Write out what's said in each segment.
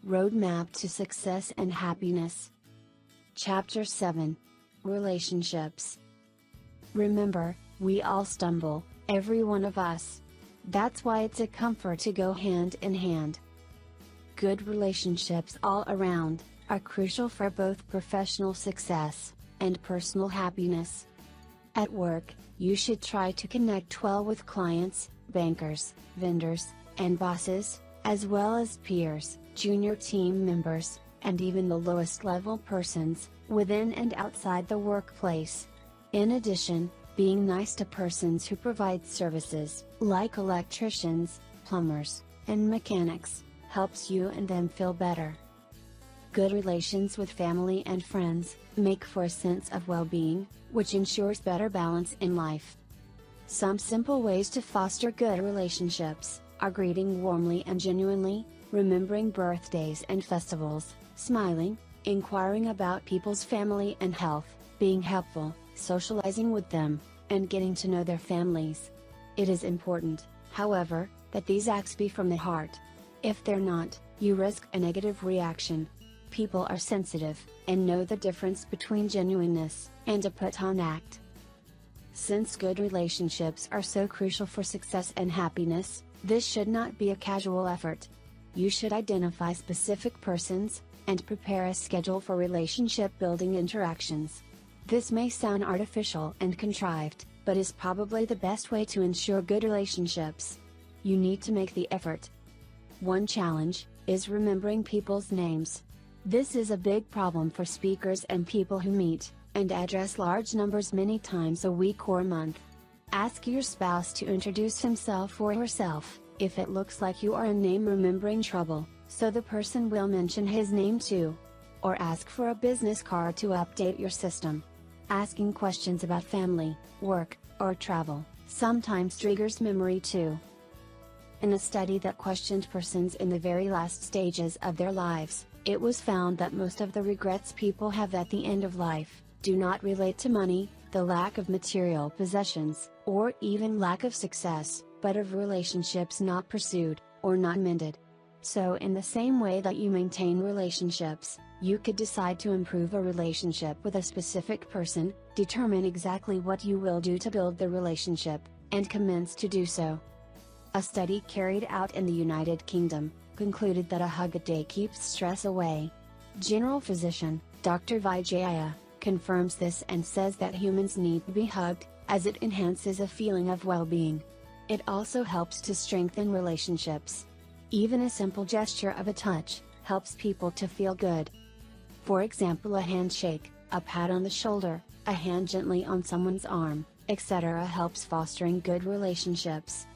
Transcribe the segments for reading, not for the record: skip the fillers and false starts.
Roadmap to Success and Happiness. Chapter 7. Relationships. Remember, we all stumble, every one of us. That's why it's a comfort to go hand in hand. Good relationships all around are crucial for both professional success and personal happiness. At work, you should try to connect well with clients, bankers, vendors, and bosses, as well as peers, junior team members, and even the lowest level persons, within and outside the workplace. In addition, being nice to persons who provide services, like electricians, plumbers, and mechanics, helps you and them feel better. Good relations with family and friends make for a sense of well-being, which ensures better balance in life. Some simple ways to foster good relationships are greeting warmly and genuinely, remembering birthdays and festivals, smiling, inquiring about people's family and health, being helpful, socializing with them, and getting to know their families. It is important, however, that these acts be from the heart. If they're not, you risk a negative reaction. People are sensitive, and know the difference between genuineness and a put-on act. Since good relationships are so crucial for success and happiness, this should not be a casual effort. You should identify specific persons, and prepare a schedule for relationship-building interactions. This may sound artificial and contrived, but is probably the best way to ensure good relationships. You need to make the effort. One challenge is remembering people's names. This is a big problem for speakers and people who meet and address large numbers many times a week or month. Ask your spouse to introduce himself or herself, if it looks like you are in name remembering trouble, so the person will mention his name too. Or ask for a business card to update your system. Asking questions about family, work, or travel sometimes triggers memory too. In a study that questioned persons in the very last stages of their lives, it was found that most of the regrets people have at the end of life do not relate to money, the lack of material possessions, or even lack of success, but of relationships not pursued, or not mended. So in the same way that you maintain relationships, you could decide to improve a relationship with a specific person, determine exactly what you will do to build the relationship, and commence to do so. A study carried out in the United Kingdom concluded that a hug a day keeps stress away. General physician, Dr. Vijaya, confirms this and says that humans need to be hugged, as it enhances a feeling of well-being. It also helps to strengthen relationships. Even a simple gesture of a touch helps people to feel good. For example, a handshake, a pat on the shoulder, a hand gently on someone's arm, etc. helps fostering good relationships.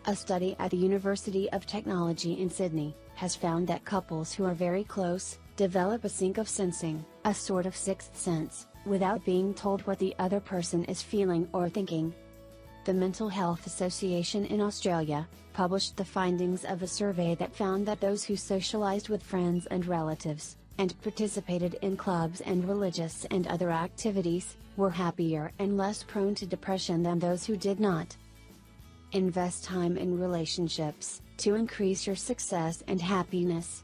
A study at the University of Technology in Sydney has found that couples who are very close develop a sync of sensing, a sort of sixth sense, without being told what the other person is feeling or thinking. The Mental Health Association in Australia published the findings of a survey that found that those who socialized with friends and relatives, and participated in clubs and religious and other activities, were happier and less prone to depression than those who did not. Invest time in relationships to increase your success and happiness.